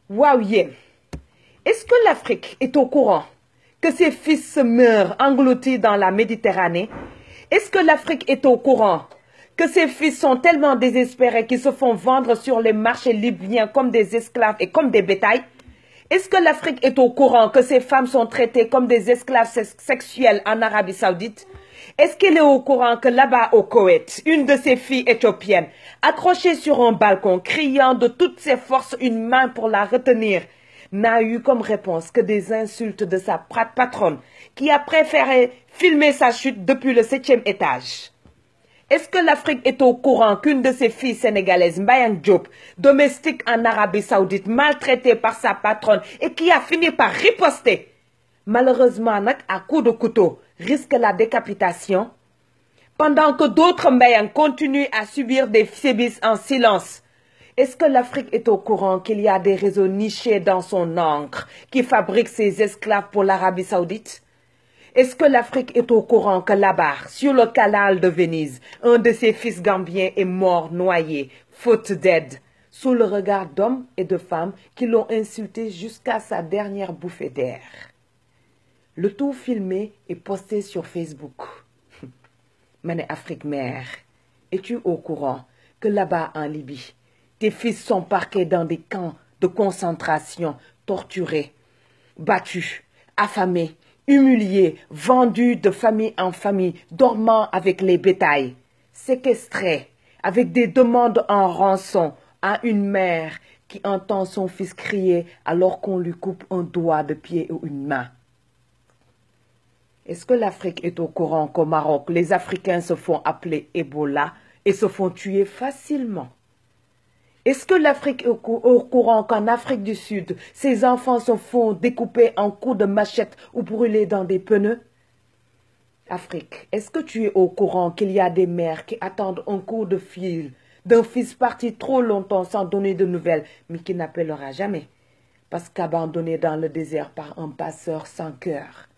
Waouh, yeah. Est-ce que l'Afrique est au courant que ses fils se meurent engloutis dans la Méditerranée? Est-ce que l'Afrique est au courant que ses fils sont tellement désespérés qu'ils se font vendre sur les marchés libyens comme des esclaves et comme des bétails? Est-ce que l'Afrique est au courant que ces femmes sont traitées comme des esclaves sexuels en Arabie Saoudite? Est-ce qu'elle est au courant que là-bas au Koweït, une de ses filles éthiopiennes, accrochée sur un balcon, criant de toutes ses forces une main pour la retenir, n'a eu comme réponse que des insultes de sa patronne, qui a préféré filmer sa chute depuis le 7e étage? Est-ce que l'Afrique est au courant qu'une de ses filles sénégalaises, Mbayang Diop, domestique en Arabie Saoudite, maltraitée par sa patronne et qui a fini par riposter, malheureusement à coups de couteau, risque la décapitation, pendant que d'autres Mbayang continuent à subir des sévices en silence? Est-ce que l'Afrique est au courant qu'il y a des réseaux nichés dans son encre qui fabriquent ses esclaves pour l'Arabie Saoudite? Est-ce que l'Afrique est au courant que là-bas, sur le canal de Venise, un de ses fils gambiens est mort noyé, faute d'aide, sous le regard d'hommes et de femmes qui l'ont insulté jusqu'à sa dernière bouffée d'air? Le tout filmé et posté sur Facebook. Mané Afrique mère, es-tu au courant que là-bas en Libye, tes fils sont parqués dans des camps de concentration, torturés, battus, affamés, humiliés, vendus de famille en famille, dormant avec les bétails, séquestrés, avec des demandes en rançon à une mère qui entend son fils crier alors qu'on lui coupe un doigt de pied ou une main? Est-ce que l'Afrique est au courant qu'au Maroc, les Africains se font appeler Ebola et se font tuer facilement? Est-ce que l'Afrique est au courant qu'en Afrique du Sud, ces enfants se font découper en coups de machette ou brûler dans des pneus? Afrique, est-ce que tu es au courant qu'il y a des mères qui attendent un coup de fil d'un fils parti trop longtemps sans donner de nouvelles, mais qui n'appellera jamais, parce qu'abandonné dans le désert par un passeur sans cœur?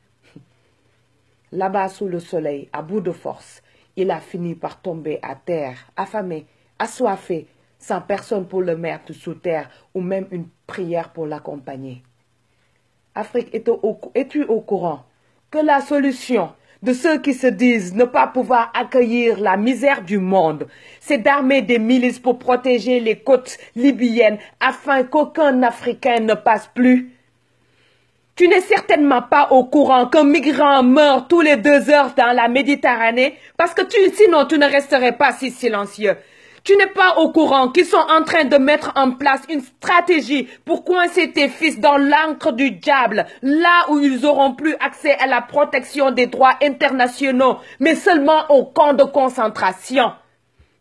Là-bas sous le soleil, à bout de force, il a fini par tomber à terre, affamé, assoiffé, sans personne pour le mettre sous terre ou même une prière pour l'accompagner. Afrique, es-tu au courant que la solution de ceux qui se disent ne pas pouvoir accueillir la misère du monde, c'est d'armer des milices pour protéger les côtes libyennes afin qu'aucun Africain ne passe plus? Tu n'es certainement pas au courant qu'un migrant meurt tous les 2 heures dans la Méditerranée parce que sinon tu ne resterais pas si silencieux. Tu n'es pas au courant qu'ils sont en train de mettre en place une stratégie pour coincer tes fils dans l'encre du diable, là où ils n'auront plus accès à la protection des droits internationaux, mais seulement au camp de concentration?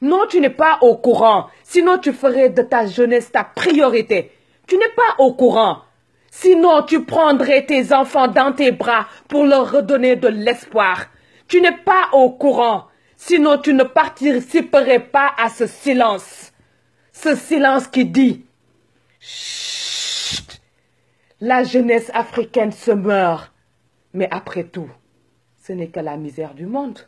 Non, tu n'es pas au courant, sinon tu ferais de ta jeunesse ta priorité. Tu n'es pas au courant. Sinon, tu prendrais tes enfants dans tes bras pour leur redonner de l'espoir. Tu n'es pas au courant. Sinon, tu ne participerais pas à ce silence. Ce silence qui dit « Chut, la jeunesse africaine se meurt. » Mais après tout, ce n'est que la misère du monde.